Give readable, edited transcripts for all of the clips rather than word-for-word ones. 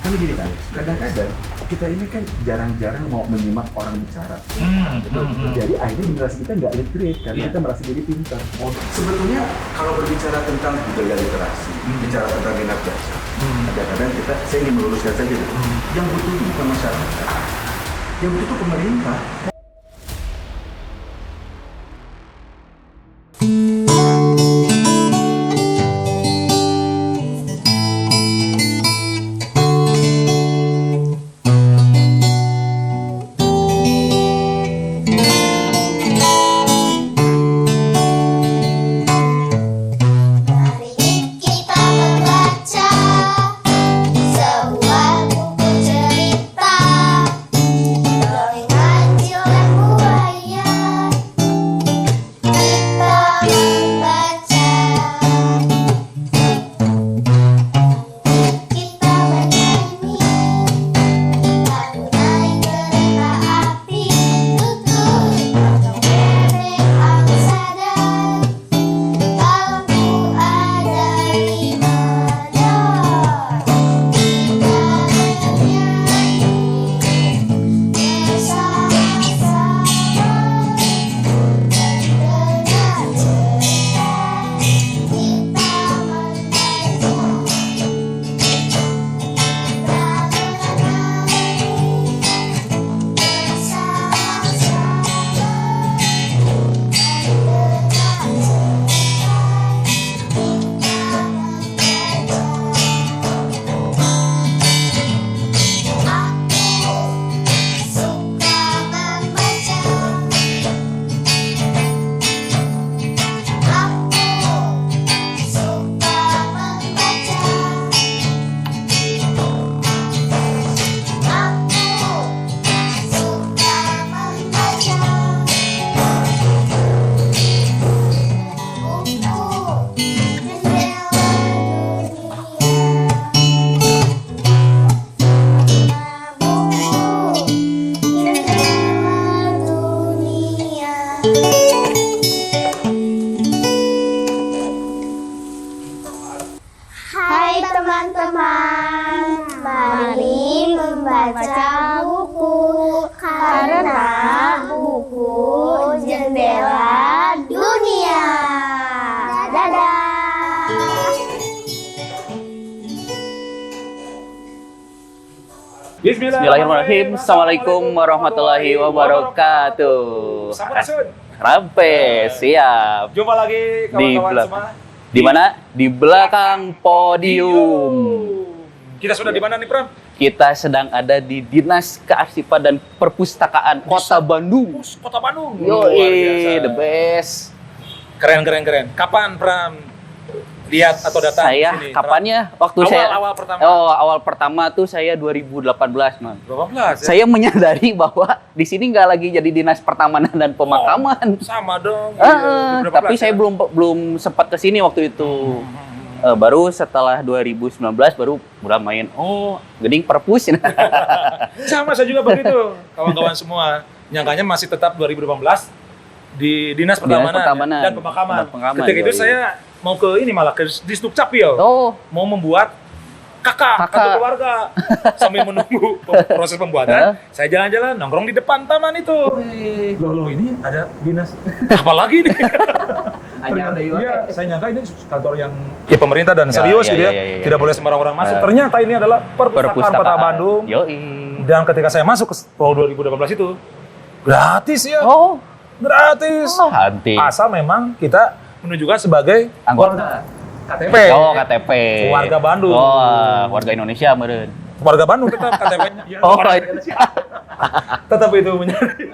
Kan gini kan, kadang-kadang kita ini kan jarang-jarang mau menyimak orang bicara. Jadi akhirnya generasi kita nggak literate karena kita merasa jadi pintar. Sebetulnya kalau berbicara tentang budaya literasi, bicara tentang minat baca, kadang-kadang saya ingin meluruskan saja. Yang butuh itu bukan masyarakat, yang butuh itu pemerintah. Hai teman-teman, mari membaca buku karena buku jendela dunia. Dadah. Bismillahirrahmanirrahim. Assalamualaikum warahmatullahi wabarakatuh. Sampurasun. Rampe, siap. Jumpa lagi kawan-kawan semua. Di mana? Di belakang podium. Kita sudah di mana nih, Pram? Kita sedang ada di Dinas Kearsipan dan Perpustakaan Kota Bandung. Kota Bandung. Yoi, the best. Keren. Kapan, Pram? Lihat atau datang Saya di sini? kapannya? Waktu Awal pertama. awal pertama tuh saya 2018, Man. 12 ya? Saya menyadari bahwa di sini nggak lagi jadi dinas pertamanan dan pemakaman. Sama dong. Tapi saya belum sempat ke sini waktu itu. Baru setelah 2019 baru mulai main. Oh, Gening Perpus. Sama saya juga begitu. Kawan-kawan semua. Nyangkanya masih tetap 2018 di Dinas Pertamanan dan Pemakaman. Ketika itu saya mau ke ini malah ke Disduk Capil. Oh, Mau membuat kakak keluarga. Sambil menunggu proses pembuatan, saya jalan-jalan nongkrong di depan taman itu. Loh, ini ada dinas apa lagi nih? Iya, saya nyangka ini kantor yang pemerintah dan serius gitu ya. Tidak boleh sembarang orang masuk. Ternyata ini adalah Perpustakaan Kota Bandung. Dan ketika saya masuk ke tahun 2018 itu gratis ya. Oh, Gratis. hati. Asal memang kita menunjukkan sebagai Anggota KTP. Oh, KTP. Warga Bandung. Oh, warga Indonesia meren. Warga Bandung tetap KTP-nya. Oh, Tetap itu menjadi.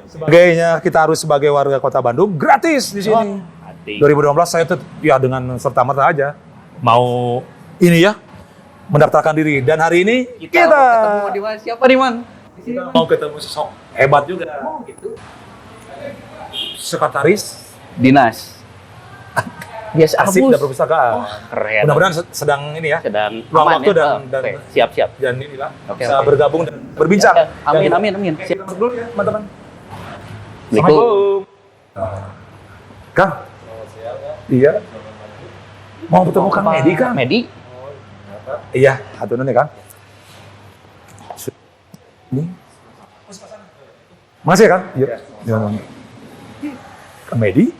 Sebagainya kita harus sebagai warga Kota Bandung gratis di sini. hati. 2012 saya tuh ya dengan serta-merta aja mau ini ya mendaftarkan diri dan hari ini kita ketemu di mana? Siapa nih, Man? mau ketemu sosok hebat juga. Oh, gitu. Sekretaris Dinas. Biasa Arsip Abus. dan Perpustakaan. Keren. Mudah-mudahan sedang ini ya. Sedang Luang aman waktu ya? dan- Oke, siap. Dan inilah Oke, bisa oke. bergabung dan berbincang. Amin. Kita Siap. masuk dulu ya, teman-teman. Assalamualaikum. Kang. Iya. Mau bertemu Kang Medi, Kang? Medi? Iya, hatunun ya, Kang. Ini masih kan? Iya. Ya. Kang Medi.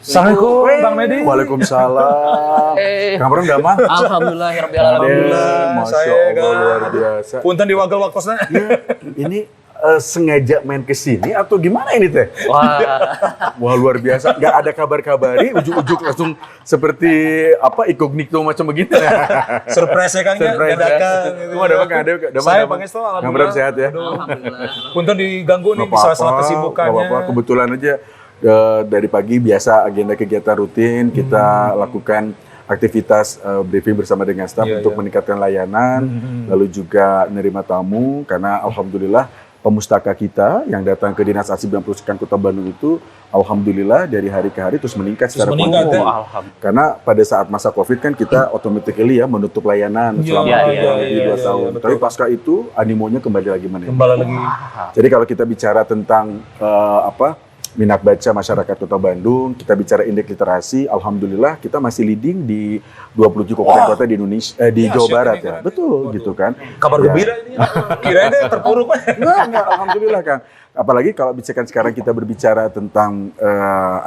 Assalamualaikum, Bang Medi. Waalaikumsalam. Kang Pram udah mah? Alhamdulillah, ya Rabbil Alamin. Masya Allah, luar biasa. Punten di wakil waktosna. Ini sengaja main ke sini atau gimana ini teh? Wah, Wah luar biasa, nggak ada kabar-kabari, ujuk-ujuk langsung seperti apa incognito macam begini. Surprise ya Kang ya, Surprise, dadakan. ya. Gitu. Ada Bang, ada Saya Bang Esto, Kang Pram alhamdulillah. sehat ya? alhamdulillah. Punten diganggu nih di salah-salah kesibukannya. Nggak apa-apa, kebetulan aja dari pagi biasa agenda kegiatan rutin kita lakukan aktivitas briefing bersama dengan staf Iya, untuk iya. meningkatkan layanan, lalu juga menerima tamu karena alhamdulillah pemustaka kita yang datang ke Dinas Arsip dan Perpustakaan Kota Bandung itu alhamdulillah dari hari ke hari terus meningkat secara meningkat, konsisten. ya? Alhamdulillah. Karena pada saat masa Covid kan kita automatically ya menutup layanan Iya, selama iya, kurang lebih iya, 2 tahun. betul. Tapi pasca itu animonya kembali lagi meningkat. Kembali lagi. Jadi kalau kita bicara tentang minat baca masyarakat Kota Bandung, kita bicara indeks literasi, alhamdulillah kita masih leading di 27 kabupaten kota di Indonesia, di Ya, Jawa siap Barat ini, ya. keren. Betul Waduh. gitu kan. Kabar Ya. gembira ini. Kirain deh terpuruk. Enggak, alhamdulillah Kang. Apalagi kalau sekarang kita berbicara tentang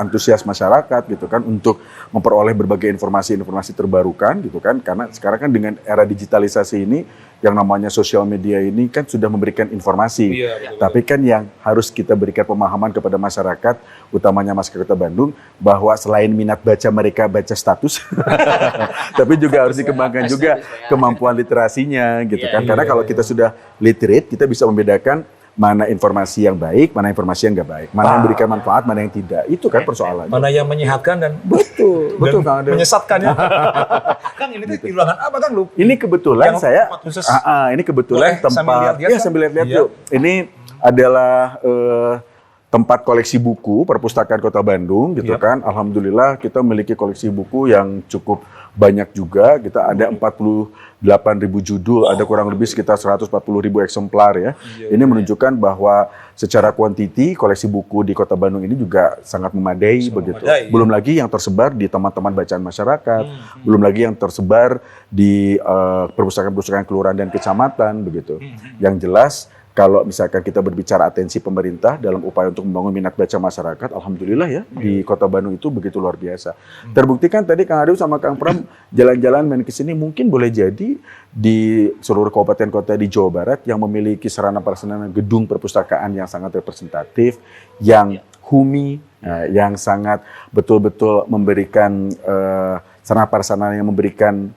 antusias masyarakat gitu kan untuk memperoleh berbagai informasi-informasi terbarukan gitu kan. Karena sekarang kan dengan era digitalisasi ini yang namanya sosial media ini kan sudah memberikan informasi. Iya, betul. Tapi kan yang harus kita berikan pemahaman kepada masyarakat, utamanya masyarakat Kota Bandung, bahwa selain minat baca mereka baca status, tapi juga harus dikembangkan juga kemampuan literasinya gitu kan. Karena kalau kita sudah literate, kita bisa membedakan mana informasi yang baik, mana informasi yang nggak baik, mana yang memberikan manfaat, mana yang tidak. Itu kan persoalannya. Mana yang menyehatkan dan Betul, betul Kang Ade. menyesatkan ya. Kang ini tuh di ruangan apa Kang lu? Ini kebetulan Yang saya, tempat khusus. ini kebetulan Boleh sambil tempat, lihat-lihat, ya Kang? sambil lihat-lihat Iya. yuk. Ini adalah tempat koleksi buku perpustakaan Kota Bandung gitu Iya. kan. Alhamdulillah kita memiliki koleksi buku yang cukup banyak juga. Kita ada 48.000 judul, ada kurang lebih sekitar 140.000 eksemplar ya. Ini menunjukkan bahwa secara kuantiti koleksi buku di Kota Bandung ini juga sangat memadai begitu. memadai, Belum lagi yang tersebar di teman-teman bacaan masyarakat, belum lagi yang tersebar di perpustakaan-perpustakaan kelurahan dan kecamatan begitu. Yang jelas kalau misalkan kita berbicara atensi pemerintah dalam upaya untuk membangun minat baca masyarakat, alhamdulillah ya di Kota Bandung itu begitu luar biasa. Terbuktikan tadi Kang Ade sama Kang Pram jalan-jalan main ke sini mungkin boleh jadi di seluruh kabupaten kota di Jawa Barat yang memiliki sarana prasarana gedung perpustakaan yang sangat representatif, yang humi, yang sangat betul-betul memberikan sarana prasarana yang memberikan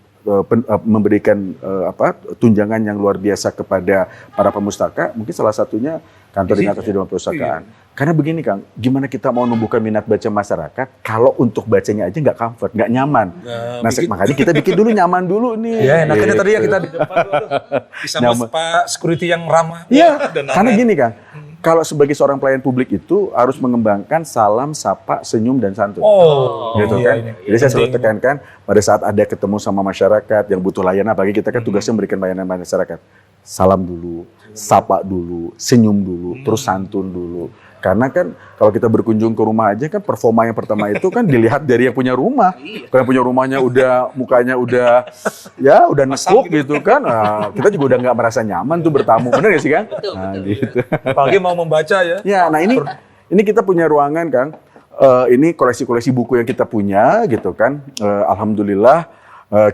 tunjangan yang luar biasa kepada para pemustaka, mungkin salah satunya kantor Dinas Arsip dan Perpustakaan. Karena begini Kang, gimana kita mau menumbuhkan minat baca masyarakat kalau untuk bacanya aja nggak comfort, nggak nyaman. Nah, makanya kita bikin dulu nyaman dulu nih. Ya enaknya tadi ya Gitu. kita di depan tuh. Bisa Nyaman. Pak security yang ramah. Iya, Dan karena lain-lain. gini Kang, kalau sebagai seorang pelayan publik itu harus mengembangkan salam, sapa, senyum, dan santun. Oh, Gitu iya, kan. ini. Jadi saya selalu Penting. tekankan pada saat ada ketemu sama masyarakat yang butuh layanan, apalagi kita kan tugasnya memberikan layanan masyarakat. Salam dulu, sapa dulu, senyum dulu, terus santun dulu. Karena kan kalau kita berkunjung ke rumah aja kan performa yang pertama itu kan dilihat dari yang punya rumah. Kalau yang punya rumahnya udah mukanya udah nekuk gitu kan. Nah, kita juga udah nggak merasa nyaman tuh bertamu. Bener nggak sih Kang? Nah gitu. Apalagi mau membaca ya. Ya, nah ini kita punya ruangan Kang. Ini koleksi-koleksi buku yang kita punya gitu kan. Alhamdulillah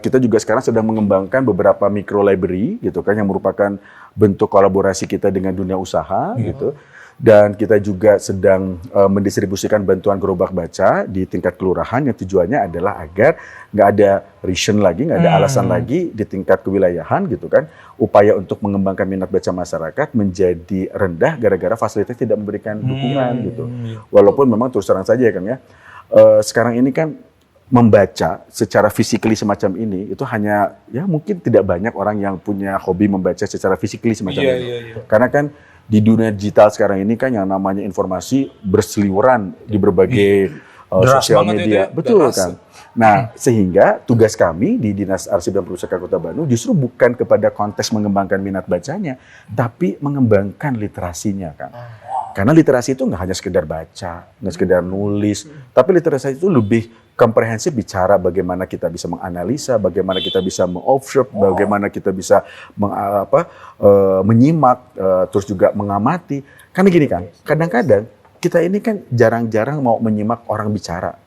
kita juga sekarang sedang mengembangkan beberapa micro library gitu kan yang merupakan bentuk kolaborasi kita dengan dunia usaha gitu. Dan kita juga sedang mendistribusikan bantuan gerobak baca di tingkat kelurahan yang tujuannya adalah agar nggak ada reason lagi, nggak ada alasan lagi di tingkat kewilayahan gitu kan. Upaya untuk mengembangkan minat baca masyarakat menjadi rendah gara-gara fasilitas tidak memberikan dukungan gitu. Walaupun memang terus terang saja ya Kang ya, sekarang ini kan membaca secara physically semacam ini itu hanya ya mungkin tidak banyak orang yang punya hobi membaca secara physically semacam ini. Iya. Karena kan di dunia digital sekarang ini kan yang namanya informasi berseliweran di berbagai Deras sosial banget itu media. ya, Betul deras. kan. Nah, sehingga tugas kami di Dinas Arsip dan Perpustakaan Kota Bandung justru bukan kepada konteks mengembangkan minat bacanya, tapi mengembangkan literasinya kan. Karena literasi itu nggak hanya sekedar baca, nggak sekedar nulis, tapi literasi itu lebih komprehensif, bicara bagaimana kita bisa menganalisa, bagaimana kita bisa mengobserve, bagaimana kita bisa menyimak, terus juga mengamati. Karena gini kan, kadang-kadang kita ini kan jarang-jarang mau menyimak orang bicara.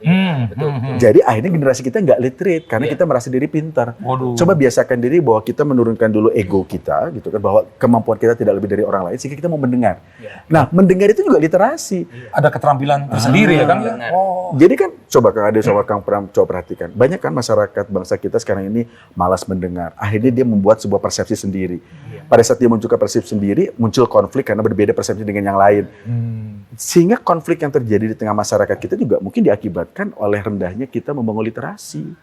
Jadi akhirnya generasi kita nggak literate karena kita merasa diri pintar. Coba biasakan diri bahwa kita menurunkan dulu ego kita, gitu kan, bahwa kemampuan kita tidak lebih dari orang lain sehingga kita mau mendengar. Nah, mendengar itu juga literasi. Ada keterampilan tersendiri ya kan? Jadi kan coba Kang Ade sama Kang Pram coba perhatikan. Banyak kan masyarakat bangsa kita sekarang ini malas mendengar. Akhirnya dia membuat sebuah persepsi sendiri. Pada saat dia munculkan persepsi sendiri, muncul konflik karena berbeda persepsi dengan yang lain. Sehingga konflik yang terjadi di tengah masyarakat kita juga mungkin diakibatkan oleh rendahnya kita membangun literasi.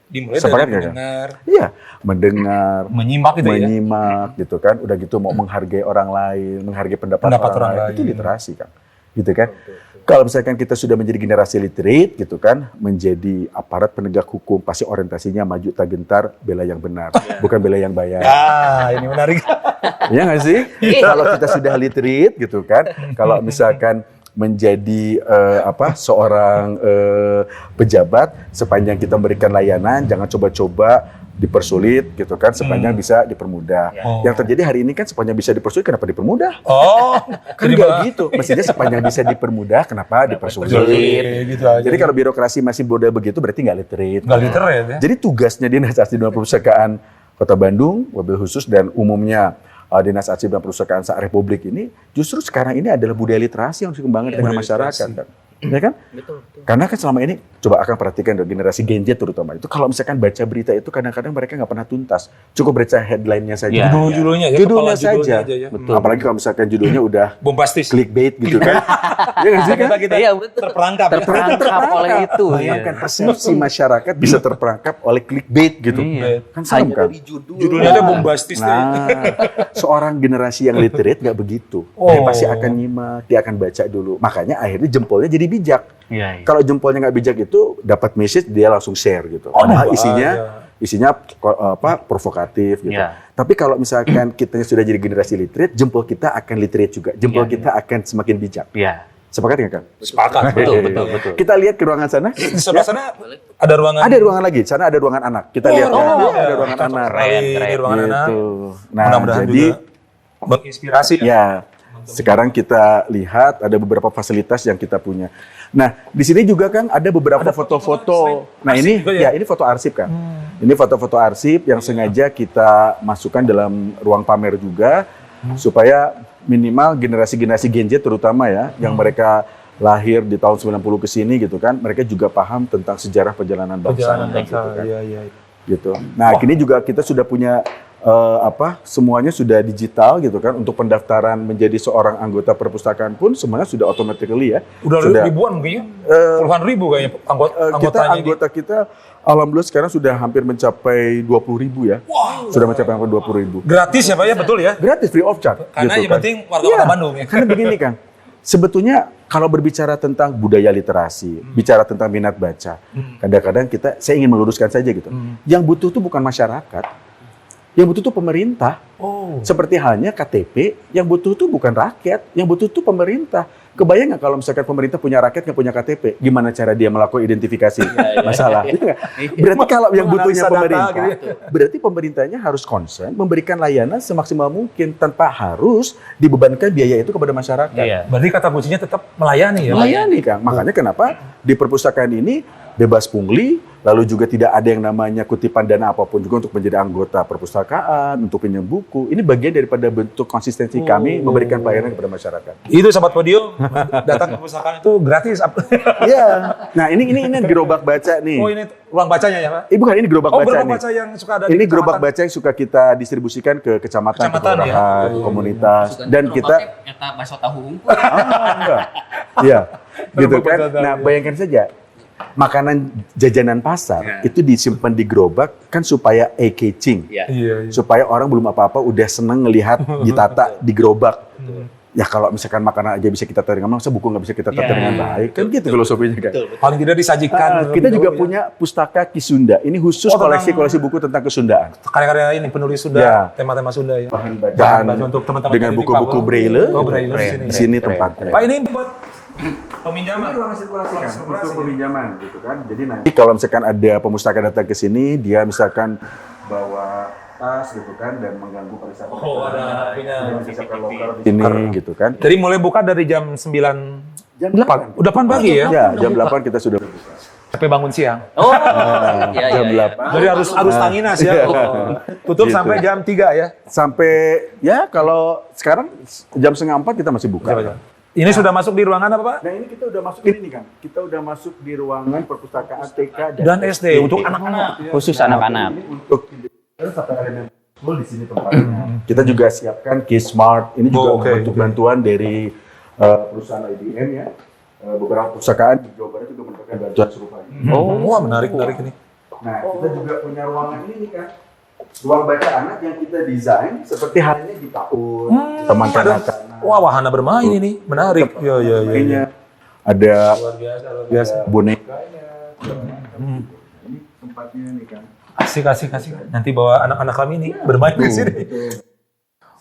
Dimulai Sepakat dari nggak, Kang? mendengar, Iya, mendengar, menyimak gitu ya. menyimak, gitu kan. Udah gitu mau menghargai orang lain, menghargai pendapat orang lain. Itu literasi kan, gitu kan. Kalau misalkan kita sudah menjadi generasi literate, gitu kan, menjadi aparat penegak hukum, pasti orientasinya maju tak gentar, bela yang benar, bukan bela yang bayar. Ini menarik. Iya nggak sih? Kalau kita sudah literate, gitu kan, kalau misalkan menjadi seorang pejabat, sepanjang kita memberikan layanan, jangan coba-coba dipersulit, gitu kan, sepanjang bisa dipermudah. Yang terjadi hari ini kan sepanjang bisa dipersulit, kenapa dipermudah? Kan nggak gitu. Mestinya sepanjang bisa dipermudah, kenapa dipersulit? Gitu aja. Jadi kalau birokrasi masih model begitu, berarti nggak literate. Nggak literate ya. Jadi tugasnya Dinas Arsip dan Perpustakaan Kota Bandung, wabil khusus dan umumnya Dinas Arsip dan Perpustakaan Republik ini, justru sekarang ini adalah budaya literasi yang harus dikembangkan dengan masyarakat. Kan? Ya kan? Betul. Karena kan selama ini, coba akan perhatikan generasi Gen Z terutama itu, kalau misalkan baca berita itu kadang-kadang mereka nggak pernah tuntas. Cukup baca headline-nya saja. Judulnya ya, Judulnya kepala saja. aja ya. Betul. Apalagi kalau misalkan judulnya udah Bombastis. clickbait gitu kan. Iya nggak sih kan? Kita Iya, betul. terperangkap. Terperangkap oleh itu. Bayangkan persepsi masyarakat bisa terperangkap oleh clickbait gitu. Kan serem Hanya kan? dari judul. Judulnya ada bombastis. Nah, seorang generasi yang literate nggak begitu. Dia pasti akan nyimak, dia akan baca dulu. Makanya akhirnya jempolnya jadi bijak. Iya. Kalau jempolnya nggak bijak itu dapat message dia langsung share gitu. Isinya provokatif gitu. Iya. Tapi kalau misalkan kita sudah jadi generasi literate, jempol kita akan literate juga. Jempol kita akan semakin bijak. Iya. Sepakat nggak kan? Sepakat. Betul. Kita lihat ke ruangan sana. Di sebelah sana ada ruangan. Ada ruangan lagi. Sana ada ruangan anak. Kita lihat. Ada ruangan anak. Keren. Di ruangan anak. Gitu. Nah, Mudah-mudahan jadi juga menginspirasi. ya. Sekarang kita lihat ada beberapa fasilitas yang kita punya. Nah, di sini juga kan ada beberapa foto-foto. Nah, ini ini foto arsip kan. Ini foto-foto arsip yang sengaja kita masukkan dalam ruang pamer juga supaya minimal generasi-generasi Gen Z terutama ya yang mereka lahir di tahun 90 ke sini gitu kan, mereka juga paham tentang sejarah perjalanan bangsa gitu kan. Gitu. Nah, kini juga kita sudah punya semuanya sudah digital gitu kan. Untuk pendaftaran menjadi seorang anggota perpustakaan pun semuanya sudah automatically ya. Udah ribuan mungkin ya? Puluhan ribu kayaknya anggota kita alhamdulillah sekarang sudah hampir mencapai 20.000 ya. Wow. Sudah mencapai hampir 20.000. Gratis ya Pak ya, betul ya? Gratis, free of charge. Karena gitu yang kan. penting warga Kota Bandung ya. Karena begini kan, sebetulnya kalau berbicara tentang budaya literasi, bicara tentang minat baca, kadang-kadang saya ingin meluruskan saja gitu. Yang butuh itu bukan masyarakat. Yang butuh itu pemerintah. Seperti halnya KTP, yang butuh itu bukan rakyat, yang butuh itu pemerintah. Kebayang nggak kalau misalkan pemerintah punya rakyat nggak punya KTP, gimana cara dia melakukan identifikasi masalah? Iya. Berarti kalau yang butuhnya pemerintah, berarti pemerintahnya harus concern memberikan layanan semaksimal mungkin tanpa harus dibebankan biaya itu kepada masyarakat. Iya. Berarti kata kuncinya tetap melayani ya? Melayani Kang. Makanya kenapa di perpustakaan ini bebas pungli, lalu juga tidak ada yang namanya kutipan dana apapun juga untuk menjadi anggota perpustakaan, untuk pinjam buku. Ini bagian daripada bentuk konsistensi kami memberikan pelayanan kepada masyarakat. Itu Sobat Podio, datang ke perpustakaan itu gratis. Iya. Nah, ini gerobak baca nih. Oh, ini ruang bacanya ya Pak? Bukan, ini gerobak baca gerobak nih. baca yang suka ada Ini di gerobak kecamatan. baca yang suka kita distribusikan ke kecamatan, kelurahan, ya? komunitas, dan kita Eta bakso tahu. enggak. Iya. Gitu Gerobak kan. baca, Nah, ya. bayangkan saja makanan jajanan pasar itu disimpan di gerobak kan supaya eye-catching. Iya. Iya. Supaya orang belum apa-apa udah seneng ngelihat ditata di gerobak. ya kalau misalkan makanan aja bisa kita tata dengan masa buku nggak bisa kita tata Ya, dengan baik kan gitu filosofinya kan. Paling tidak disajikan. Kita juga punya pustaka Kisunda. Ini khusus koleksi buku tentang Kesundaan. Karya-karya ini penulis Sunda, Ya. tema-tema Sunda ya. Bahan Bahan bacaan baca untuk teman-teman dengan yang di buku-buku Papua. braille. Oh, braille di sini. Di sini tempatnya. Pak, ini buat peminjaman. ruangan sirkulasi untuk peminjaman gitu kan. Jadi nanti kalau misalkan ada pemustaka datang ke sini, dia misalkan bawa tas gitu kan dan mengganggu pariwisata. Oh, ada punya pariwisata lokal di sini gitu kan. Jadi mulai buka dari jam 9 Jam udah 8 pagi ya? Ya, jam 8 kita sudah buka. Sampai bangun siang. Oh, iya, Jam iya. 8. Jadi harus tanginas ya. Oh. Tutup Gitu. sampai jam 3 ya. Sampai ya kalau sekarang jam setengah 4 kita masih buka. Ini sudah masuk di ruangan apa, Pak? Nah ini kita udah masuk ini nih kan. Kita udah masuk di ruangan perpustakaan TK Dan SD untuk anak-anak. Khusus anak-anak. Ini untuk satu elemen full di sini tempatnya. Kita juga siapkan Case Smart. Ini juga bentuk bantuan dari perusahaan IDM ya. Beberapa perpustakaan di Jawa Barat juga mendapatkan bantuan serupa ini. Oh, wah menarik ini. Nah, kita juga punya ruangan ini nih kan. Ruang baca anak yang kita desain seperti halnya di PAUD, teman kanak-kanak. Wah, wahana bermain ini, menarik. Iya. Ada Luar biasa. bonekanya. Ini tempatnya nih kan. Asik. Nanti bawa anak-anak kami nih bermain di sini.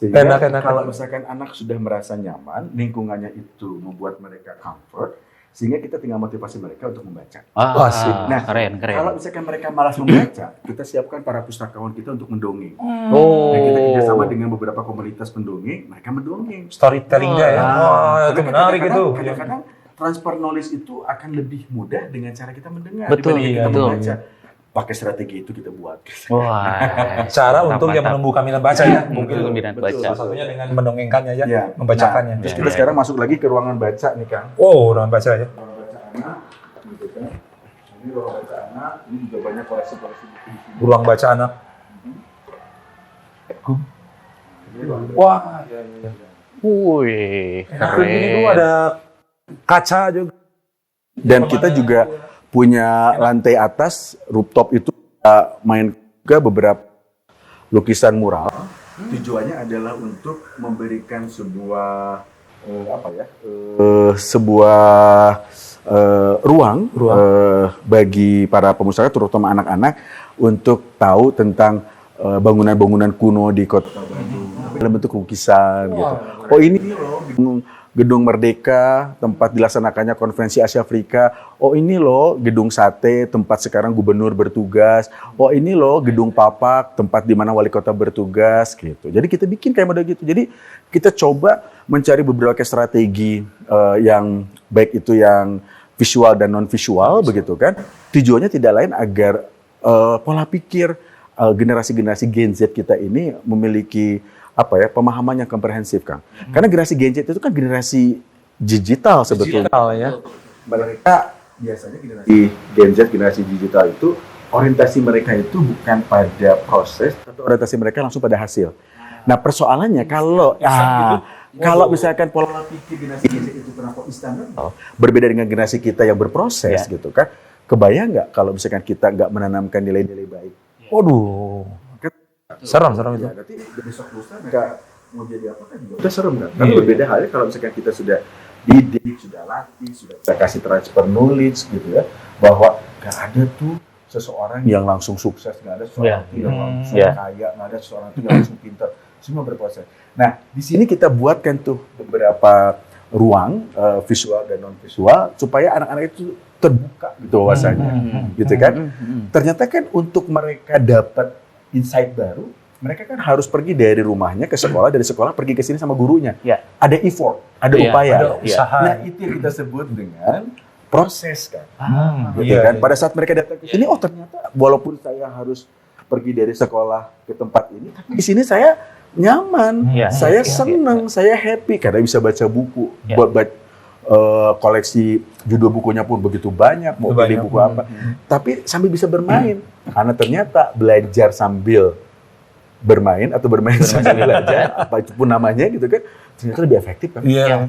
Sehingga Enak. kalau misalkan anak sudah merasa nyaman, lingkungannya itu membuat mereka comfort, sehingga kita tinggal motivasi mereka untuk membaca. Wah, Nah, keren. Kalau misalkan mereka malas membaca, kita siapkan para pustakawan kita untuk mendongeng. Oh. Nah, kita kerjasama dengan beberapa komunitas pendongeng, mereka mendongeng. Storytellingnya ya. Wah, itu menarik itu. Kadang-kadang transfer knowledge itu akan lebih mudah dengan cara kita mendengar Betul, dibanding kita betul. membaca. Pakai strategi itu kita buat. Wah. Cara untuk yang menumbuhkan minat baca ya. Mungkin minat Betul. baca. Salah satunya dengan mendongengkannya ya, Ya. membacakannya. Nah, terus Ya, kita ya. sekarang masuk lagi ke ruangan baca nih Kang. Oh, ruang baca ya. Ruang baca anak, gitu kan. Ini ruang baca anak, ini juga banyak koleksi-koleksi buku di sini. Ruang baca anak. Ini ruang baca. Wah, Wih, ini tuh ada kaca juga. Dan kita juga punya lantai atas rooftop itu main juga beberapa lukisan mural. Tujuannya adalah untuk memberikan sebuah ruang bagi para pemustaka terutama anak-anak untuk tahu tentang bangunan-bangunan kuno di Kota Bandung dalam bentuk lukisan gitu. Oh ini loh Gedung Merdeka, tempat dilaksanakannya konferensi Asia Afrika. Oh ini loh gedung sate, tempat sekarang gubernur bertugas. Oh ini loh gedung Papak, tempat di mana wali kota bertugas gitu. Jadi kita bikin kayak model gitu. Jadi kita coba mencari beberapa strategi yang baik itu yang visual dan non visual begitu kan. Tujuannya tidak lain agar pola pikir generasi-generasi Gen Z kita ini memiliki pemahaman yang komprehensif, Kang. Karena generasi Gen Z itu kan generasi digital sebetulnya. Digital ya. Mereka biasanya generasi Gen Z, generasi digital itu orientasi mereka itu bukan pada proses, tapi orientasi mereka langsung pada hasil. Nah persoalannya kalau misalkan pola pikir generasi Gen Z itu kenapa instan, berbeda dengan generasi kita yang berproses gitu kan, kebayang nggak kalau misalkan kita nggak menanamkan nilai-nilai baik? Waduh. Serem itu. Ya, nanti besok lusa nggak mau jadi apa kan juga udah serem kan? Tapi berbeda halnya kalau misalkan kita sudah didik, sudah latih, sudah kita kasih transfer knowledge gitu ya, bahwa nggak ada tuh seseorang yang langsung sukses, nggak ada seseorang yang langsung kaya, nggak ada seseorang yang langsung pintar, semua berproses. Nah di sini kita buatkan tuh beberapa ruang visual dan non visual supaya anak-anak itu terbuka gitu wawasannya, gitu kan? Ternyata kan untuk mereka dapat insight baru, mereka kan harus pergi dari rumahnya ke sekolah, dari sekolah pergi ke sini sama gurunya. Ya. Ada effort, ada upaya. Ada usaha. Nah itu yang kita sebut dengan proses kan. Gitu kan. Pada saat mereka datang ke sini, oh ternyata walaupun saya harus pergi dari sekolah ke tempat ini, tapi di sini saya nyaman, saya senang, saya happy karena bisa baca buku, buat koleksi judul bukunya pun begitu banyak, mau pilih buku apa. Tapi sambil bisa bermain. Karena ternyata belajar sambil bermain atau bermain sambil belajar, apa itu pun namanya gitu kan, ternyata lebih efektif kan. Iya.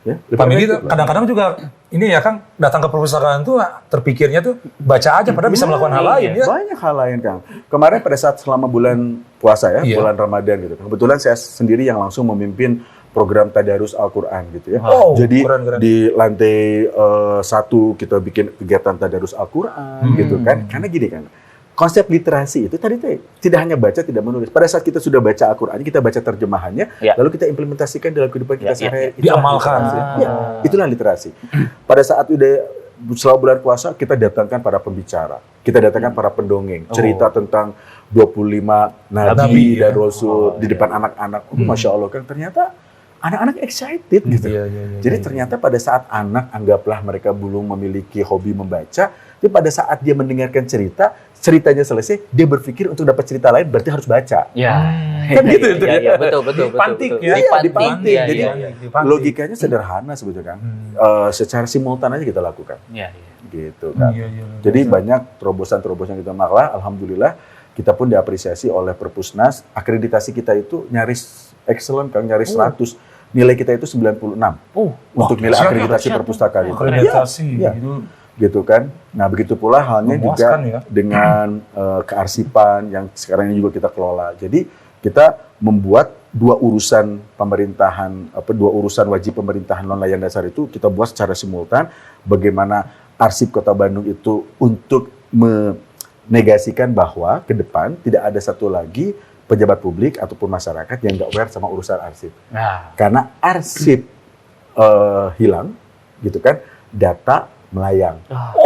Ya, Pak Migi tuh kadang-kadang juga ini ya Kang, datang ke perpustakaan tuh terpikirnya tuh baca aja padahal bisa melakukan hal lain ya. Banyak hal lain Kang. Kemarin pada saat selama bulan puasa ya, bulan Ramadan gitu. Kebetulan saya sendiri yang langsung memimpin program tadarus Al-Quran gitu ya. Oh, Jadi keren. di lantai 1 kita bikin kegiatan tadarus Al-Quran gitu kan. Karena gini kan, konsep literasi itu tadi tidak hanya baca, tidak menulis. Pada saat kita sudah baca Al-Quran, kita baca terjemahannya, lalu kita implementasikan dalam kehidupan kita sehari-hari. Diamalkan. Itulah literasi. Pada saat selama bulan puasa, kita datangkan para pembicara. Kita datangkan para pendongeng. Cerita tentang 25 Nabi dan Rasul di depan anak-anak. Masya Allah kan, ternyata anak-anak excited gitu. Jadi ternyata pada saat anak, anggaplah mereka belum memiliki hobi membaca, tapi pada saat dia mendengarkan ceritanya selesai, dia berpikir untuk dapat cerita lain berarti harus baca. Kan gitu itu ya. Betul. Dipantik ya. Iya, dipantik. Jadi dipantik. logikanya sederhana sebetulnya kan. Secara simultan aja kita lakukan. Gitu kan. Jadi banyak terobosan-terobosan kita malah alhamdulillah kita pun diapresiasi oleh Perpusnas. Akreditasi kita itu nyaris excellent kan, nyaris 100. Nilai kita itu 96. Untuk nilai akreditasi perpustakaan itu. Akreditasi Gitu kan. Nah, begitu pula halnya juga dengan kearsipan yang sekarang ini juga kita kelola. Jadi kita membuat dua urusan wajib pemerintahan non layan dasar itu kita buat secara simultan. Bagaimana arsip Kota Bandung itu untuk menegasikan bahwa ke depan tidak ada satu lagi pejabat publik ataupun masyarakat yang nggak aware sama urusan arsip. Karena arsip hilang, gitu kan, data melayang.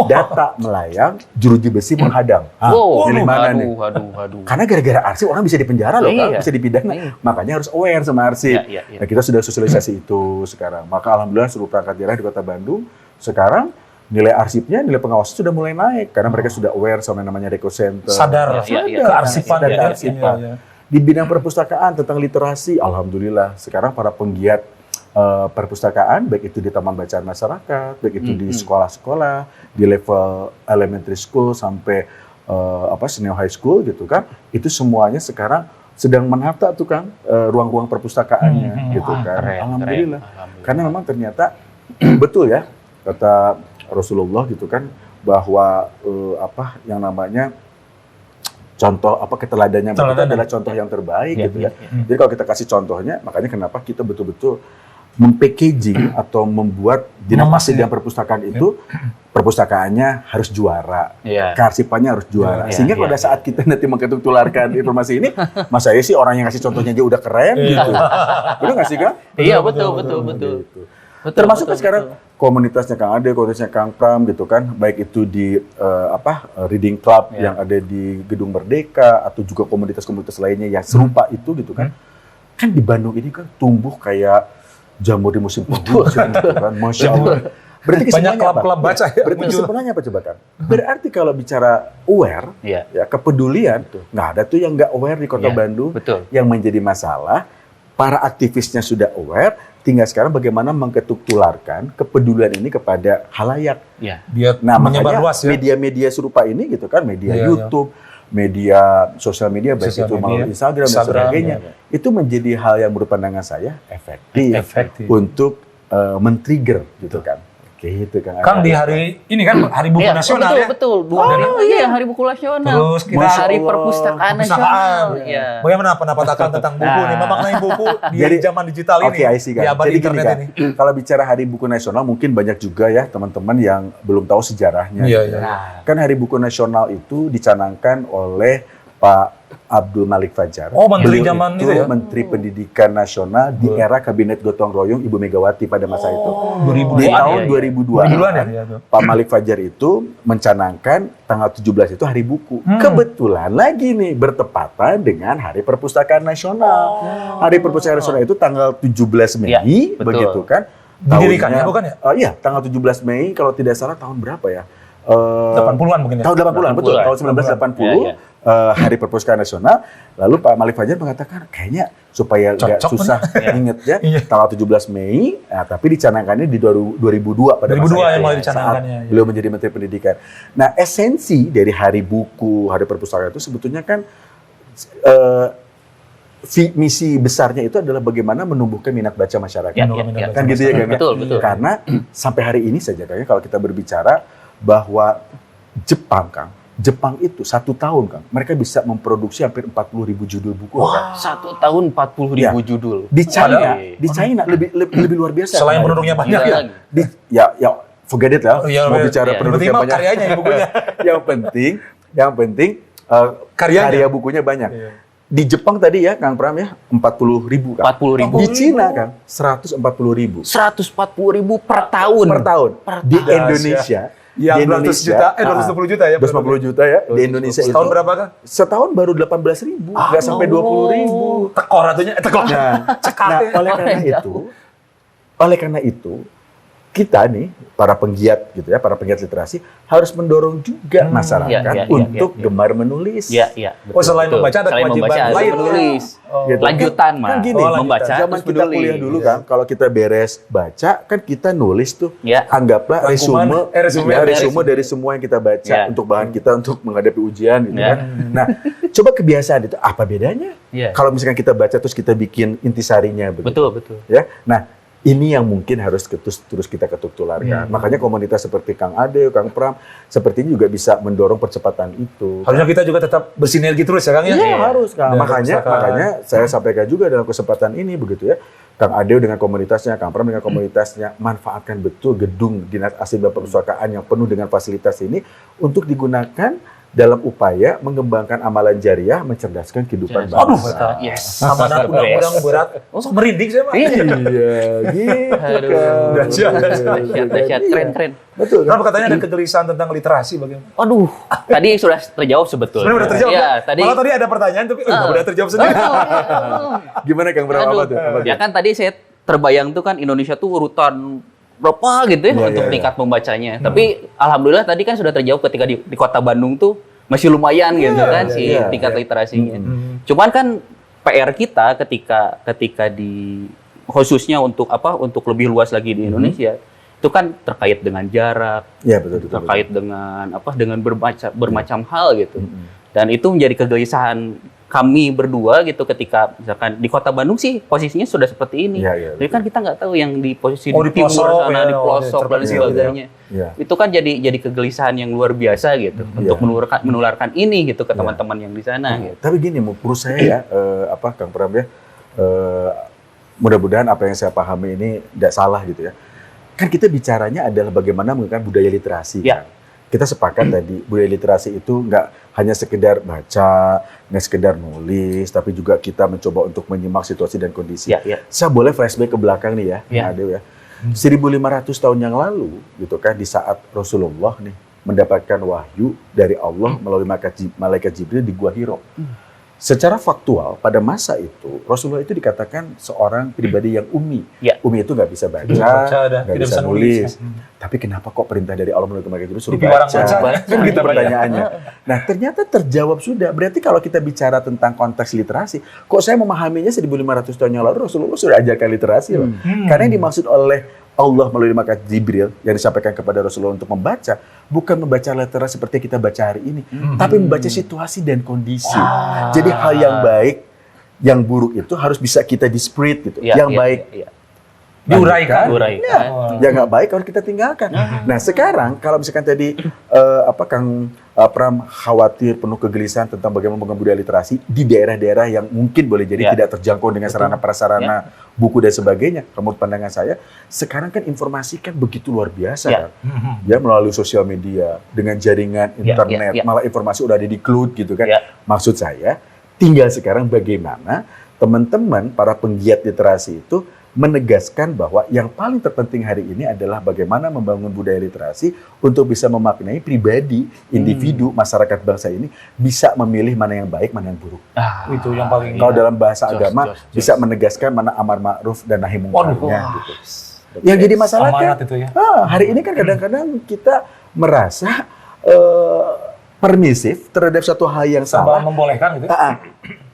Data melayang, jeruji besi menghadang. Pilih mana nih? Aduh. Karena gara-gara arsip orang bisa dipenjara loh, kan? Bisa dipidana. Makanya harus aware sama arsip. Nah, kita sudah sosialisasi itu sekarang. Maka alhamdulillah seluruh perangkat daerah di Kota Bandung sekarang nilai arsipnya, nilai pengawasan sudah mulai naik karena mereka sudah aware sama yang namanya Reco Center. Sadar kearsipan. Di bidang perpustakaan tentang literasi, alhamdulillah sekarang para penggiat perpustakaan, baik itu di taman bacaan masyarakat, baik itu di sekolah-sekolah, di level elementary school sampai senior high school gitu kan, itu semuanya sekarang sedang menata tuh kan ruang-ruang perpustakaannya gitu kan. Alhamdulillah. Karena memang ternyata betul ya kata Rasulullah gitu kan, bahwa yang namanya contoh keteladanannya itu adalah contoh yang terbaik gitu ya. Jadi kalau kita kasih contohnya, makanya kenapa kita betul-betul mempackaging atau membuat dinamasi dan perpustakaan itu, perpustakaannya harus juara, kearsipannya harus juara. Sehingga pada saat kita nanti tularkan informasi ini, mas saya sih orang yang kasih contohnya aja udah keren gitu. Benar nggak sih Kang? Iya betul. Gitu. Termasuk sekarang komunitasnya Kang Ade, komunitasnya Kang Pram gitu kan, baik itu di reading club yang ada di Gedung Merdeka atau juga komunitas-komunitas lainnya yang serupa itu gitu kan. Kan di Bandung ini kan tumbuh kayak jamur di musim penghujan gitu kan. Masya Allah. Berarti banyak klub-klub baca ya. Berarti kesimpulannya apa coba kan? Berarti kalau bicara aware, ya kepedulian, nggak ada tuh yang nggak aware di Kota Bandung. Yang menjadi masalah, para aktivisnya sudah aware, tinggal sekarang bagaimana mengketuk tularkan kepedulian ini kepada halayak. Nah, menyebar makanya luas ya. media-media serupa ini gitu kan, media YouTube, media sosial media, baik itu melalui Instagram dan sebagainya, itu menjadi hal yang menurut pandangan saya efektif. Untuk men-trigger gitu kan. Gitu kan. Kang di hari ini kan Hari Buku Nasional ya. Betul. Hari Buku Nasional. Terus kita Hari Perpustakaan Nasional. Bagaimana pendapat Akang tentang buku nih? Memaknai buku di zaman digital ini. Di abad internet ini. Kalau bicara Hari Buku Nasional mungkin banyak juga ya teman-teman yang belum tahu sejarahnya. Kan Hari Buku Nasional itu dicanangkan oleh Pak Abdul Malik Fajar. Menteri zaman itu ya? Menteri Pendidikan Nasional di era Kabinet Gotong Royong Ibu Megawati pada masa itu. 2000 di tahun 2002 ya? Pak Malik Fajar itu mencanangkan tanggal 17 itu Hari Buku. Kebetulan lagi nih bertepatan dengan Hari Perpustakaan Nasional. Hari Perpustakaan Nasional itu tanggal 17 Mei, begitu kan? Didirikannya bukan ya? Iya, tanggal 17 Mei kalau tidak salah tahun berapa ya? 80-an mungkin ya? Tahun 80-an, betul. Tahun 1980, Hari Perpustakaan Nasional. Lalu Pak Malik Fajar mengatakan, kayaknya supaya nggak susah ingetnya, tanggal 17 Mei, tapi dicanangkannya di 2002 pada masa itu. Yang mulai dicanangkannya. Beliau menjadi Menteri Pendidikan. Nah, esensi dari Hari Buku, Hari Perpustakaan itu sebetulnya kan misi besarnya itu adalah bagaimana menumbuhkan minat baca masyarakat. Kan gitu ya, Kang? Betul. Karena sampai hari ini saja, Kang, kalau kita berbicara bahwa Jepang, Kang, Jepang itu 1 tahun, Kang, mereka bisa memproduksi hampir 40.000 judul buku. Kang. 1 tahun 40.000 Ya. judul. Di China lebih luar biasa. Selain Kang. penduduknya banyak Gila ya. lagi. Ya, forget it lah. Iya, Mau iya. bicara Iya. penduduk Penting yang mah banyak. karyanya ya bukunya. yang penting Karyanya. karya bukunya banyak. Iya. Di Jepang tadi ya, Kang Pram ya, 40.000 Kang. 40.000. Di Cina Kang, 140.000 140.000 per tahun. per tahun. Di tahun. Indonesia, Yang di 200 juta, 250 juta ya. 250 juta ya. Di Indonesia itu Setahun berapa kan? setahun baru 18.000, nggak sampai 20.000. Tekor atunya, tekor. Nah, oleh karena itu, kita nih para penggiat gitu ya, para penggiat literasi harus mendorong juga masyarakat Iya, iya, untuk iya. gemar menulis. Iya, iya. Oh, selain betul. membaca ada Selain kewajiban membaca, ada lain. menulis. Gitu. Lanjutan, Kan Mas. gini, Oh, membaca zaman terus kita menulis. kuliah dulu kan, kalau kita beres baca kan kita nulis tuh, Ya. anggaplah Rangkuman, resume resume. dari semua yang kita baca Ya. untuk bahan kita untuk menghadapi ujian gitu Ya. kan. Nah, coba kebiasaan itu apa bedanya? Ya. Kalau misalkan kita baca terus kita bikin intisarinya begitu. Betul, betul. Ya, nah ini yang mungkin harus terus kita ketuk tularkan. Makanya komunitas seperti Kang Ade, Kang Pram, seperti ini juga bisa mendorong percepatan itu. Harusnya kita juga tetap bersinergi terus ya Kang ya? Iya, harus Kang. Dan Makanya saya sampaikan juga dalam kesempatan ini begitu ya. Kang Ade dengan komunitasnya, Kang Pram dengan komunitasnya, manfaatkan betul gedung Dinas Arsip dan Perpustakaan yang penuh dengan fasilitas ini untuk digunakan dalam upaya mengembangkan amalan jariah, mencerdaskan kehidupan Aduh, bangsa. Yes. amanat undang-undang berat. Oh, merinding saya Pak. Iya. Iya, gitu Aduh. kan. Dahsyat, Dahsyat, keren, keren. Betul kan? Kenapa katanya ada kegelisahan tentang literasi bagaimana? Aduh, tadi sudah terjawab sebetulnya. Sebenarnya udah terjawab. Iya, kan? tadi. Malah tadi ada pertanyaan tapi udah terjawab sendiri. Gimana Kang Pram, apa Aduh, tuh? Apa tuh? ya kan tadi saya terbayang tuh kan Indonesia tuh urutan berapa gitu ya Iya, untuk iya, tingkat pembacanya. Tapi alhamdulillah tadi kan sudah terjawab ketika di Kota Bandung tuh masih lumayan gitu kan si iya, tingkat iya. literasinya. Cuman kan PR kita ketika di khususnya untuk lebih luas lagi di Indonesia itu kan terkait dengan jarak, Iya, betul. terkait dengan bermacam hal gitu. Dan itu menjadi kegelisahan kami berdua gitu ketika misalkan di Kota Bandung sih posisinya sudah seperti ini. Iya, iya, Tapi kan kita nggak tahu yang di posisi Oh, di di timur pelosok sana, ya, di pelosok dan terpencil sebagainya. Iya. Itu kan jadi kegelisahan yang luar biasa gitu untuk menularkan ini gitu ke teman-teman yang di sana gitu. Tapi gini, menurut saya ya, Kang Pram ya, mudah-mudahan apa yang saya pahami ini tidak salah gitu ya. Kan kita bicaranya adalah bagaimana menggunakan budaya literasi. Ya. Kan? Kita sepakat tadi, budaya literasi itu nggak hanya sekedar baca, nggak sekedar nulis, tapi juga kita mencoba untuk menyimak situasi dan kondisi. Ya, ya. Saya boleh flashback ke belakang nih ya, Ya. Kang Ade ya. 1.500 tahun yang lalu, gitu kan, di saat Rasulullah nih mendapatkan wahyu dari Allah melalui malaikat Jibril di Gua Hiro. Secara faktual, pada masa itu, Rasulullah itu dikatakan seorang pribadi yang umi. Ya. Umi itu nggak bisa baca, dan nggak tidak bisa bisa nulis. nulis. Tapi kenapa kok perintah dari Allah melalui malaikat Jibril suruh Di warang baca? baca. Kan gitu pertanyaannya. Nah, ternyata terjawab sudah. Berarti kalau kita bicara tentang konteks literasi, kok saya memahaminya 1.500 tahun yang lalu Rasulullah sudah ajarkan literasi loh. Karena yang dimaksud oleh Allah melalui malaikat Jibril yang disampaikan kepada Rasulullah untuk membaca, bukan membaca literasi seperti kita baca hari ini, tapi membaca situasi dan kondisi. Jadi hal yang baik, yang buruk itu harus bisa kita disprit gitu. Ya, yang ya, baik ya, ya. Diuraikan. Diuraikan. yang nggak baik harus kita tinggalkan. Nah sekarang kalau misalkan tadi Kang Pram khawatir penuh kegelisahan tentang bagaimana membangun budaya literasi di daerah-daerah yang mungkin boleh jadi Ya. tidak terjangkau dengan sarana prasarana buku dan sebagainya. Menurut pandangan saya, sekarang kan informasi kan begitu luar biasa Ya. kan, ya melalui sosial media dengan jaringan Ya, internet, ya, ya. malah informasi udah ada di cloud gitu kan. Ya. Maksud saya, tinggal sekarang bagaimana teman-teman para penggiat literasi itu menegaskan bahwa yang paling terpenting hari ini adalah bagaimana membangun budaya literasi untuk bisa memaknai pribadi, individu, masyarakat bangsa ini bisa memilih mana yang baik, mana yang buruk. Itu yang paling Kalau dalam bahasa Jos, agama jos, jos. bisa menegaskan mana amar ma'ruf dan nahi mungkarnya Waduh. gitu. Yang jadi masalah kan, amanat itu ya. hari ini kan kadang-kadang kita merasa permisif terhadap satu hal yang Salah salah. membolehkan gitu.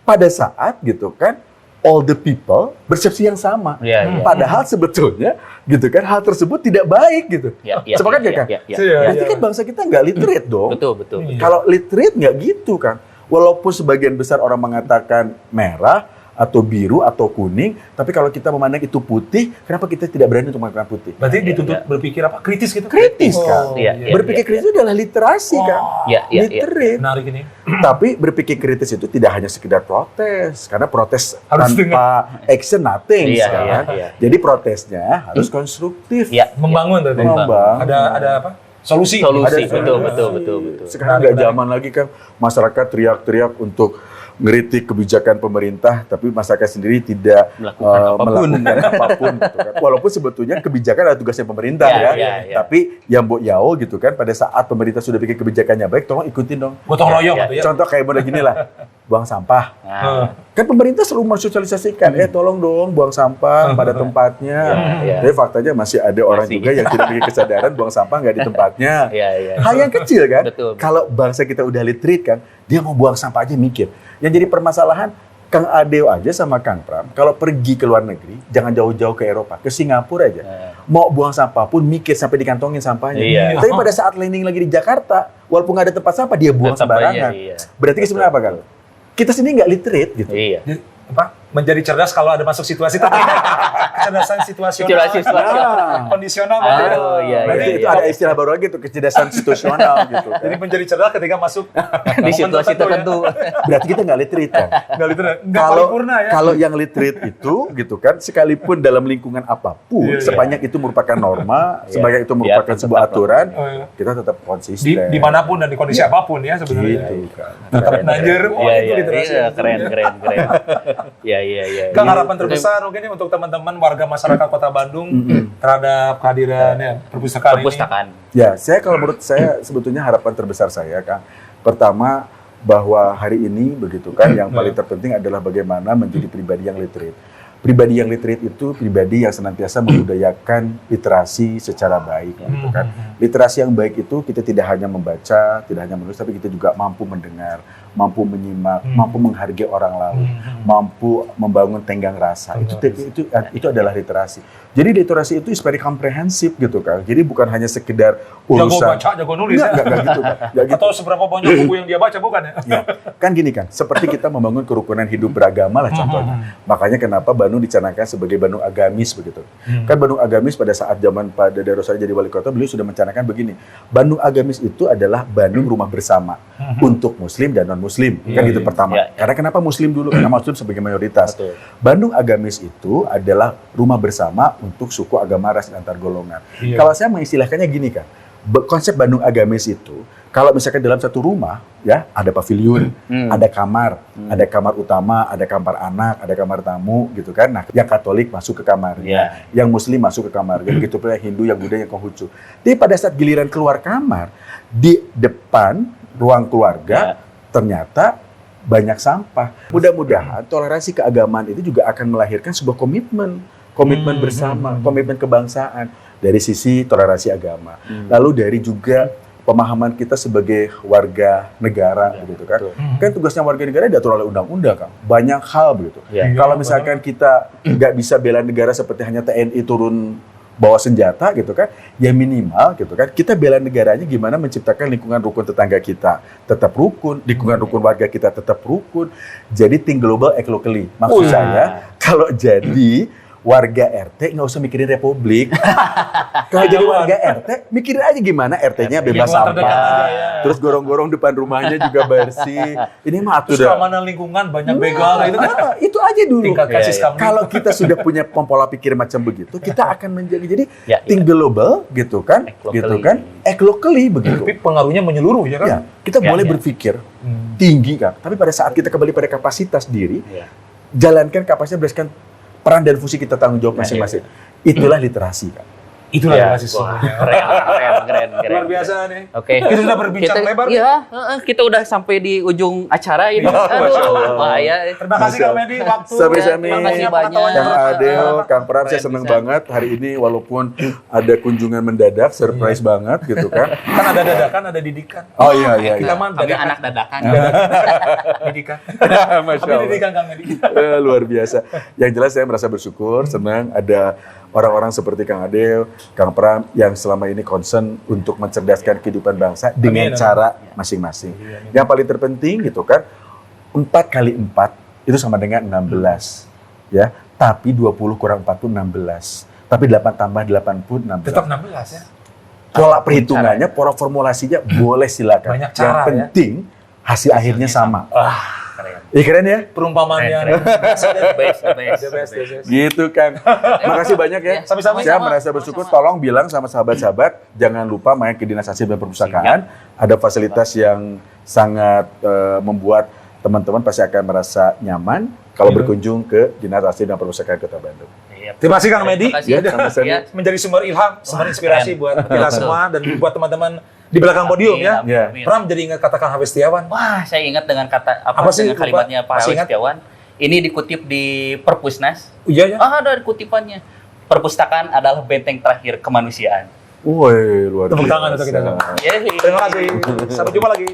Pada saat gitu kan, all the people persepsi yang sama. Ya, ya. Padahal sebetulnya gitu kan hal tersebut tidak baik gitu. Ya, ya, Sepakat ya, nggak, Kang? ya, ya, Iya, ya. Berarti kan bangsa kita nggak literate dong. Betul, betul. Iya. Kalau literate nggak gitu kan. Walaupun sebagian besar orang mengatakan merah, atau biru atau kuning, tapi kalau kita memandang itu putih, kenapa kita tidak berani untuk mengatakan putih? Berarti dituntut berpikir apa? Kritis gitu? Kritis kan. Iya, Berpikir kritis itu adalah literasi kan. Iya. Literate. Menarik ini. Tapi berpikir kritis itu tidak hanya sekedar protes, karena protes Harus tanpa action nothing Iya, kan. iya. Jadi protesnya harus konstruktif. Iya. Membangun tadi. Membangun. Ada apa? Solusi. Solusi, Ada betul. Sekarang nggak zaman lagi kan masyarakat teriak-teriak untuk ngeritik kebijakan pemerintah, tapi masyarakat sendiri tidak melakukan apapun gitu kan. Walaupun sebetulnya kebijakan adalah tugasnya pemerintah ya. Tapi yang Mbok Yao gitu kan, pada saat pemerintah sudah bikin kebijakannya baik, tolong ikutin dong. Gotong royong gitu ya. Contoh kayak model gini lah, buang sampah. Nah, Kan pemerintah selalu mensosialisasikan, tolong dong buang sampah pada tempatnya. Tapi faktanya masih ada orang juga yang tidak memiliki kesadaran buang sampah nggak di tempatnya. Hal yang kecil kan. Betul. Kalau bangsa kita udah literate kan, dia mau buang sampah aja mikir. Yang jadi permasalahan, Kang Adeo aja sama Kang Pram, kalau pergi ke luar negeri, jangan jauh-jauh ke Eropa, ke Singapura aja. Mau buang sampah pun mikir sampai dikantongin sampahnya. Iya. Tapi pada saat landing lagi di Jakarta, walaupun nggak ada tempat sampah, dia buang sembarangan. Berarti sebenarnya apa kan? Kita sendiri nggak literate gitu. Iya. Jadi, menjadi cerdas kalau ada masuk situasi tapi kecerdasan situasional. Kondisional berarti. Oh, iya. Berarti itu ada istilah baru lagi tuh, kecerdasan situasional gitu kan. Jadi menjadi cerdas ketika masuk Di situasi tertentu. Berarti kita nggak literate kan? Nggak paripurna ya. Kalau yang literate itu gitu kan, sekalipun dalam lingkungan apapun, sepanjang itu merupakan norma, sepanjang itu merupakan sebuah aturan, kita tetap konsisten. Dimanapun dan di kondisi apapun ya sebenarnya. Gitu kan. Tetap belajar. Itu literasi. Iya, keren. Iya. Kang, harapan terbesar mungkin ini untuk teman-teman warga masyarakat Kota Bandung terhadap kehadiran perpustakaan ini. Ya, kalau menurut saya sebetulnya harapan terbesar saya, Kang, pertama bahwa hari ini begitu kan, yang paling terpenting adalah bagaimana menjadi pribadi yang literate. Pribadi yang literate itu pribadi yang senantiasa membudayakan literasi secara baik, gitu kan. Literasi yang baik itu kita tidak hanya membaca, tidak hanya menulis, tapi kita juga mampu mendengar, mampu menyimak, mampu menghargai orang lain, mampu membangun tenggang rasa. Itu adalah literasi. Jadi literasi itu is very comprehensive gitu kan. Jadi bukan hanya sekedar urusan jago baca, jago nulis ya. Enggak gitu kan. Nggak gitu. Atau seberapa banyak buku yang dia baca bukan ya? Ya, kan gini kan, seperti kita membangun kerukunan hidup beragama lah contohnya. Makanya kenapa Bandung dicanangkan sebagai Bandung agamis begitu. Kan Bandung agamis pada saat zaman Pak Dede Rosadi jadi wali kota, beliau sudah mencanangkan begini. Bandung agamis itu adalah Bandung rumah bersama untuk muslim dan non muslim. Kan itu pertama. Karena kenapa muslim dulu? Karena muslim sebagai mayoritas. Bandung agamis itu adalah rumah bersama untuk suku, agama, ras, dan antar golongan. Kalau saya mengistilahkannya gini kan, konsep Bandung agamis itu, kalau misalkan dalam satu rumah, ya ada pavilion, ada kamar utama, ada kamar anak, ada kamar tamu, gitu kan. Nah, yang Katolik masuk ke kamarnya, yang Muslim masuk ke kamarnya, begitu pula yang Hindu, yang Buddha, yang Konghucu. Tapi pada saat giliran keluar kamar, di depan ruang keluarga, ternyata banyak sampah. Mudah-mudahan toleransi keagamaan itu juga akan melahirkan sebuah komitmen bersama, komitmen kebangsaan dari sisi toleransi agama. Lalu dari juga pemahaman kita sebagai warga negara, begitu kan? Kan tugasnya warga negara diatur oleh undang-undang, kan? Banyak hal begitu. Kalau misalkan kita nggak bisa bela negara seperti hanya TNI turun bawa senjata gitu kan, ya minimal gitu kan, kita bela negaranya gimana menciptakan lingkungan rukun tetangga kita tetap rukun, lingkungan rukun warga kita tetap rukun. Jadi think global, act locally. Maksud saya, kalau jadi warga RT nggak usah mikirin republik. Kalau jadi warga RT, mikirin aja gimana RT-nya bebas sampah, terus gorong-gorong depan rumahnya juga bersih. Ini mah terus keamanan lingkungan, banyak begal gitu kan. Itu aja dulu. Kami. Kalau kita sudah punya pola pikir macam begitu, kita akan menjadi jadi think global gitu kan, act locally begitu. Tapi pengaruhnya menyeluruh ya kan. Ya, kita boleh berpikir tinggi kan, tapi pada saat kita kembali pada kapasitas diri, jalankan kapasitas berdasarkan peran dan fungsi kita, tanggung jawab masing-masing. Itulah literasi kan. Itulah literasi sebenarnya. Keren. Luar biasa nih. Oke. Kita sudah berbincang lebar. Iya, kita udah sampai di ujung acara ini. Aduh, bahaya. Terima kasih Kang Medi, waktu. Sama-sama. Terima kasih banyak. Kang Adeo, Kang Pram, saya seneng banget hari ini walaupun ada kunjungan mendadak, surprise banget gitu kan. Kan ada dadakan, ada didikan. Oh iya. Kita mah Kami anak dadakan. Didikan. Masya Tapi Allah. didikan Kang Medi. Luar biasa. Yang jelas saya merasa bersyukur, senang ada orang-orang seperti Kang Adeo, Kang Pram yang selama ini concern untuk mencerdaskan kehidupan bangsa dengan cara masing-masing. Yang paling terpenting gitu kan, 4x4 itu sama dengan 16. Ya, tapi 20 kurang 4 itu 16. Tapi 8 tambah 8 pun 16. Tetap 16 ya. Pola perhitungannya, pola formulasinya boleh silakan. Banyak Yang cara, penting hasil akhirnya sama. Keren. Iya keren ya? Perumpamaannya. Keren. The best. The best. Gitu kan. Makasih banyak ya. Sama-sama. Saya merasa bersyukur. Tolong bilang sama sahabat-sahabat, jangan lupa main ke Dinas Arsip dan Perpustakaan. Ada fasilitas yang sangat membuat teman-teman pasti akan merasa nyaman kalau berkunjung ke Dinas Arsip dan Perpustakaan Kota Bandung. Terima kasih Kang Medi. Terima kasih. Ya, sama-sama. Ya. Menjadi sumber ilham, sumber inspirasi buat kita semua dan buat teman-teman di belakang podium ya. Amin, Ya. amin. Pram jadi ingat kata Kang Hafiz Setiawan. Wah, saya ingat dengan kata Apa sih? dengan Lupa. kalimatnya Pak Masih Hafiz ingat? Setiawan. Ini dikutip di Perpusnas. Iya ya. Ada kutipannya. Perpustakaan adalah benteng terakhir kemanusiaan. Woi, luar biasa. Tepuk tangan untuk kita semua. Yeay. Terima kasih. Sampai jumpa lagi.